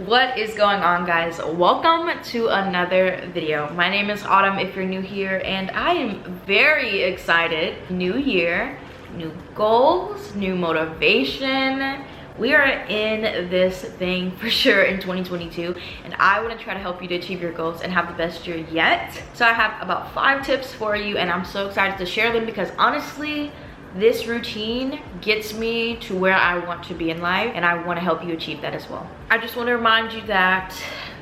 What is going on, guys? Welcome to another video. My name is Autumn if you're new here, and I am very excited. New year, new goals, new motivation. We are in this thing for sure in 2022, and I want to try to help you to achieve your goals and have the best year yet. So I have about 5 tips for you, and I'm so excited to share them because honestly, this routine gets me to where I want to be in life, and I want to help you achieve that as well. I just want to remind you that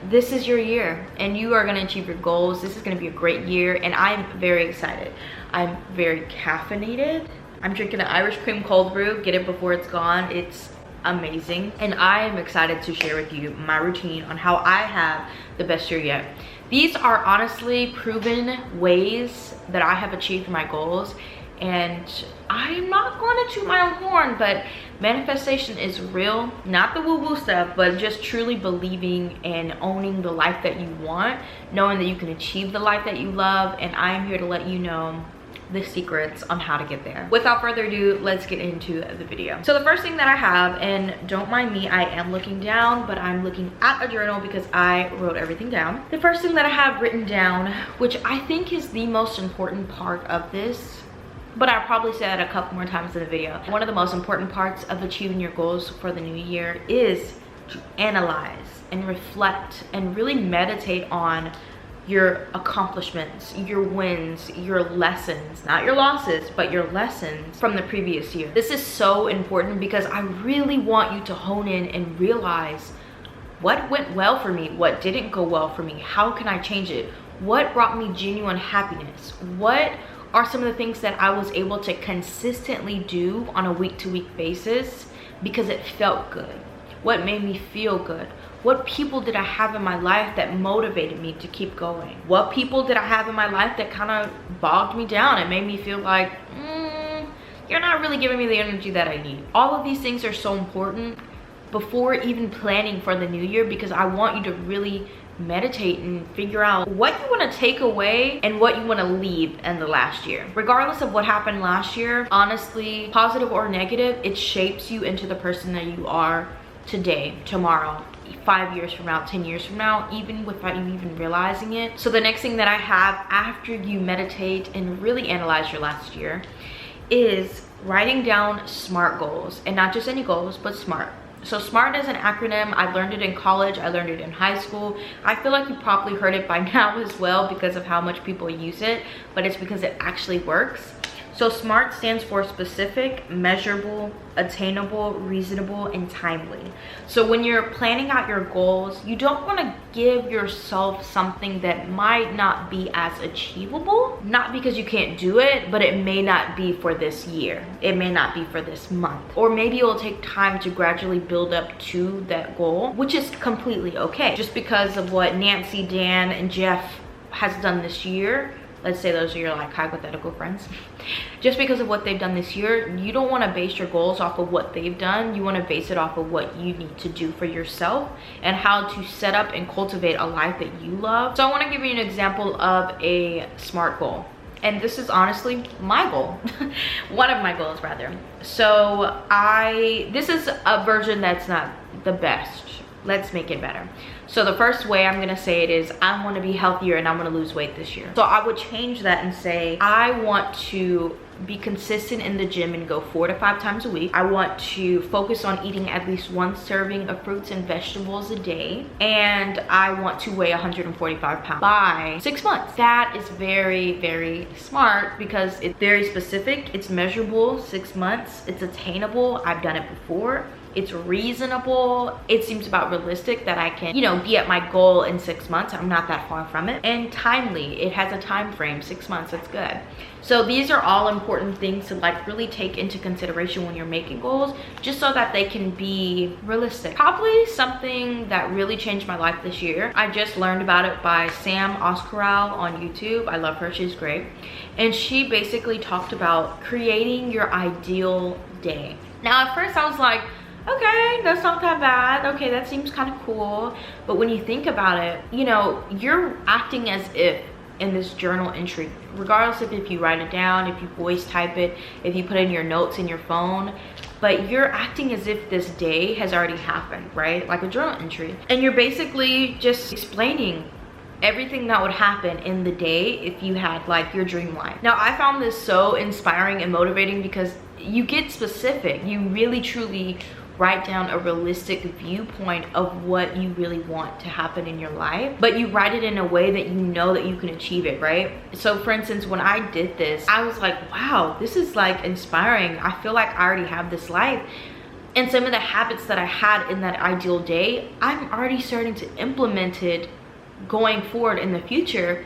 this is your year and you are going to achieve your goals. This is going to be a great year, and I'm very excited. I'm very caffeinated. I'm drinking an Irish cream cold brew. Get it before it's gone. It's amazing, and I am excited to share with you my routine on how I have the best year yet. These are honestly proven ways that I have achieved my goals, and I'm not going to toot my own horn, but manifestation is real. Not the woo-woo stuff, but just truly believing and owning the life that you want, knowing that you can achieve the life that you love, and I am here to let you know the secrets on how to get there. Without further ado, let's get into the video. So the first thing that I have, and don't mind me, I am looking down, but I'm looking at a journal because I wrote everything down. The first thing that I have written down, which I think is the most important part of this, but I'll probably say that a couple more times in the video. One of the most important parts of achieving your goals for the new year is to analyze and reflect and really meditate on your accomplishments, your wins, your lessons, not your losses, but your lessons from the previous year. This is so important because I really want you to hone in and realize what went well for me, what didn't go well for me, how can I change it, what brought me genuine happiness, what are some of the things that I was able to consistently do on a week-to-week basis because it felt good, what made me feel good. What people did I have in my life that motivated me to keep going? What people did I have in my life that kind of bogged me down and made me feel like, you're not really giving me the energy that I need? All of these things are so important before even planning for the new year, because I want you to really meditate and figure out what you want to take away and what you want to leave in the last year. Regardless of what happened last year, honestly, positive or negative, it shapes you into the person that you are today, tomorrow, 5 years from now, 10 years from now, even without you even realizing it. So the next thing that I have after you meditate and really analyze your last year is writing down SMART goals, and not just any goals, but SMART. So SMART is an acronym. I learned it in college, I learned it in high school. I feel like you probably heard it by now as well because of how much people use it, but it's because it actually works. So SMART stands for specific, measurable, attainable, reasonable, and timely. So when you're planning out your goals, you don't want to give yourself something that might not be as achievable. Not because you can't do it, but it may not be for this year. It may not be for this month. Or maybe it will take time to gradually build up to that goal, which is completely okay. Just because of what Nancy, Dan, and Jeff has done this year, let's say those are your like hypothetical friends, just because of what they've done this year, you don't want to base your goals off of what they've done. You want to base it off of what you need to do for yourself and how to set up and cultivate a life that you love. So I want to give you an example of a SMART goal, and this is honestly my goal. One of my goals rather. So this is a version that's not the best. Let's make it better. So the first way I'm gonna say it is, I want to be healthier and I'm gonna lose weight this year. So I would change that and say, I want to be consistent in the gym and go 4 to 5 times a week. I want to focus on eating at least 1 serving of fruits and vegetables a day, and I want to weigh 145 pounds by 6 months. That is very, very smart because it's very specific, it's measurable, 6 months, it's attainable, I've done it before. It's reasonable. It seems about realistic that I can, be at my goal in 6 months. I'm not that far from it. And timely. It has a time frame, 6 months. That's good. So these are all important things to like really take into consideration when you're making goals, just so that they can be realistic. Probably something that really changed my life this year. I just learned about it by Sam Oscaral on YouTube. I love her. She's great. And she basically talked about creating your ideal day. Now, at first I was like, okay, that's not that bad. Okay, that seems kind of cool. But when you think about it, you're acting as if in this journal entry, regardless of if you write it down, if you voice type it, if you put it in your notes in your phone, but you're acting as if this day has already happened, right? Like a journal entry. And you're basically just explaining everything that would happen in the day if you had like your dream life. Now, I found this so inspiring and motivating because you get specific. You really truly write down a realistic viewpoint of what you really want to happen in your life, but you write it in a way that you know that you can achieve it, right? So for instance, when I did this, I was like, wow, this is like inspiring. I feel like I already have this life. And some of the habits that I had in that ideal day, I'm already starting to implement it going forward in the future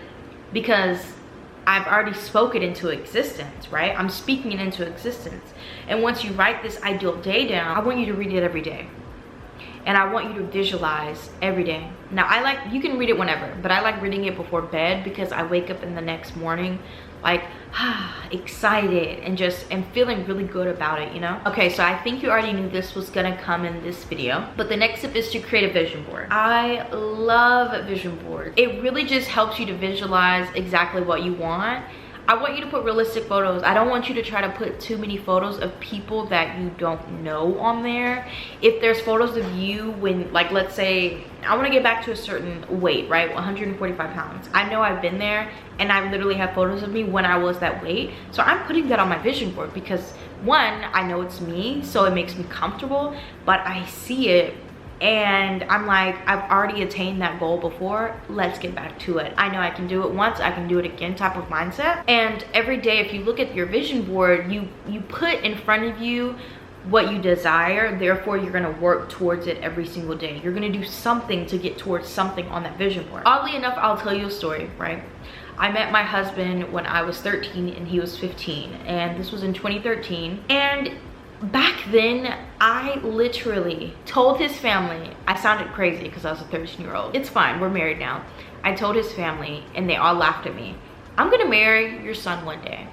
because I've already spoken into existence, right? I'm speaking it into existence. And once you write this ideal day down, I want you to read it every day. And I want you to visualize every day. Now, you can read it whenever, but I like reading it before bed because I wake up in the next morning like excited and feeling really good about it, you know? Okay, so I think you already knew this was gonna come in this video, but the next step is to create a vision board. I love vision boards. It really just helps you to visualize exactly what you want. I want you to put realistic photos. I don't want you to try to put too many photos of people that you don't know on there. If there's photos of you when, like, let's say I want to get back to a certain weight, right? 145 pounds. I know I've been there and I literally have photos of me when I was that weight. So I'm putting that on my vision board because one, I know it's me, so it makes me comfortable, but I see it and I'm like, I've already attained that goal before, let's get back to it. I know I can do it once, I can do it again type of mindset. And every day, if you look at your vision board, you put in front of you what you desire, therefore you're gonna work towards it every single day. You're gonna do something to get towards something on that vision board. Oddly enough, I'll tell you a story, right? I met my husband when I was 13 and he was 15, and this was in 2013. And back then, I literally told his family, I sounded crazy because I was a 13-year-old. It's fine, we're married now. I told his family and they all laughed at me. I'm gonna marry your son one day.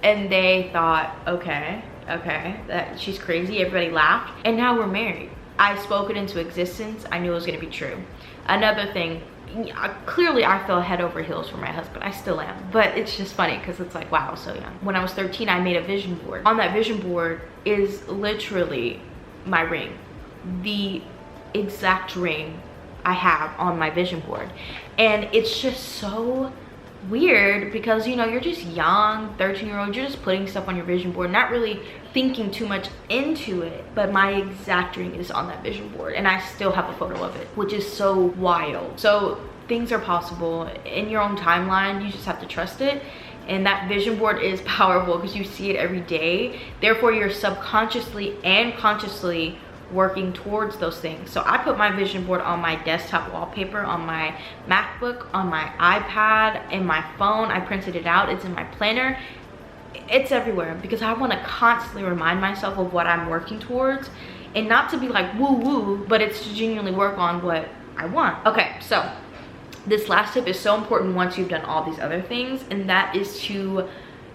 And they thought, okay, that she's crazy. Everybody laughed. And now we're married. I spoke it into existence. I knew it was gonna be true. Another thing, clearly I fell head over heels for my husband. I still am, but it's just funny because it's like, wow, I was so young. When I was 13, I made a vision board. On that vision board is literally my ring, the exact ring I have on my vision board. And it's just so weird because, you know, you're just young, 13-year-old, you're just putting stuff on your vision board, not really thinking too much into it. But my exact ring is on that vision board and I still have a photo of it, which is so wild. So things are possible in your own timeline. You just have to trust it. And that vision board is powerful because you see it every day. Therefore, you're subconsciously and consciously working towards those things. So I put my vision board on my desktop wallpaper, on my MacBook, on my iPad, in my phone. I printed it out. It's in my planner. It's everywhere because I want to constantly remind myself of what I'm working towards, and not to be like woo woo, but it's to genuinely work on what I want. Okay, so this last tip is so important once you've done all these other things, and that is to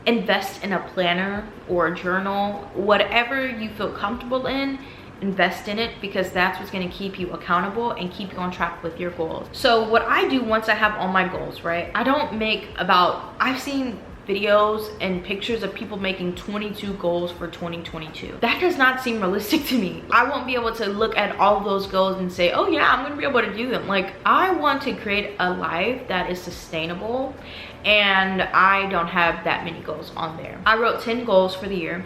invest in a planner or a journal, whatever you feel comfortable in. Invest in it because that's what's going to keep you accountable and keep you on track with your goals. So what I do once I have all my goals, right? I don't make I've seen videos and pictures of people making 22 goals for 2022. That does not seem realistic to me. I won't be able to look at all of those goals and say, oh yeah, I'm gonna be able to do them. Like, I want to create a life that is sustainable, and I don't have that many goals on there. I wrote 10 goals for the year.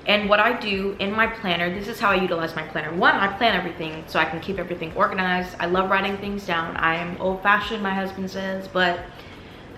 And what I do in my planner, this is how I utilize my planner. One, I plan everything so I can keep everything organized. I love writing things down. I am old-fashioned, my husband says, but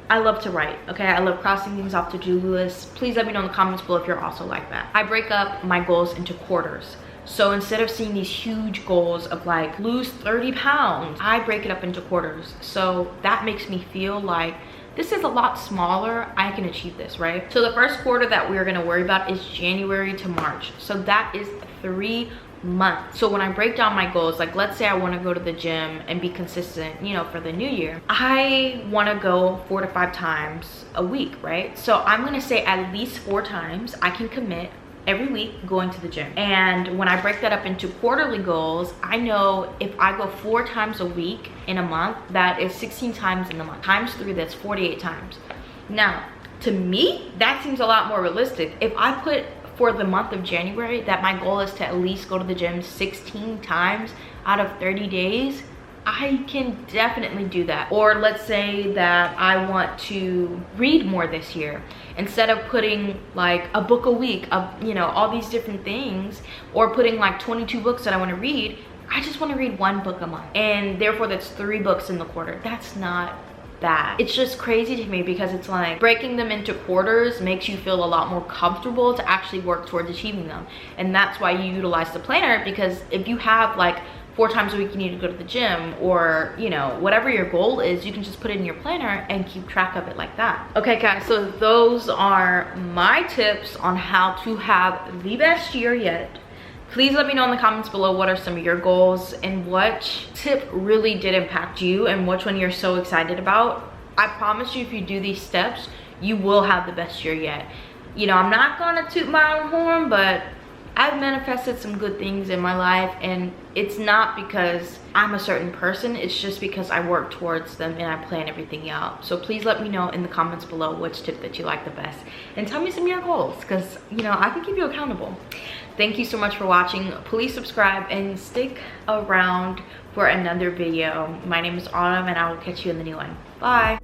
I love to write, okay? I love crossing things off to-do lists. Please let me know in the comments below if you're also like that. I break up my goals into quarters. So instead of seeing these huge goals of like lose 30 pounds, I break it up into quarters. So that makes me feel like this is a lot smaller, I can achieve this, right? So the first quarter that we're gonna worry about is January to March. So that is 3 months. So when I break down my goals, like let's say I wanna go to the gym and be consistent, you know, for the new year, I wanna go 4 to 5 times a week, right? So I'm gonna say at least 4 times I can commit every week going to the gym. And when I break that up into quarterly goals, I know if I go 4 times a week in a month, that is 16 times in the month. Times 3, that's 48 times. Now, to me, that seems a lot more realistic. If I put for the month of January that my goal is to at least go to the gym 16 times out of 30 days, I can definitely do that. Or let's say that I want to read more this year. Instead of putting like a book a week of, you know, all these different things, or putting like 22 books that I want to read, I just want to read 1 book a month. And therefore that's 3 books in the quarter. That's not bad. It's just crazy to me because it's like breaking them into quarters makes you feel a lot more comfortable to actually work towards achieving them. And that's why you utilize the planner, because if you have like 4 times a week you need to go to the gym, or you know, whatever your goal is, you can just put it in your planner and keep track of it like that. Okay guys, so those are my tips on how to have the best year yet. Please let me know in the comments below what are some of your goals and what tip really did impact you and which one you're so excited about. I promise you, if you do these steps, you will have the best year yet. You know, I'm not gonna toot my own horn, but I've manifested some good things in my life, and it's not because I'm a certain person, it's just because I work towards them and I plan everything out. So please let me know in the comments below which tip that you like the best, and tell me some of your goals, because you know, I can keep you accountable. Thank you so much for watching. Please subscribe and stick around for another video. My name is Autumn, and I will catch you in the new one. Bye.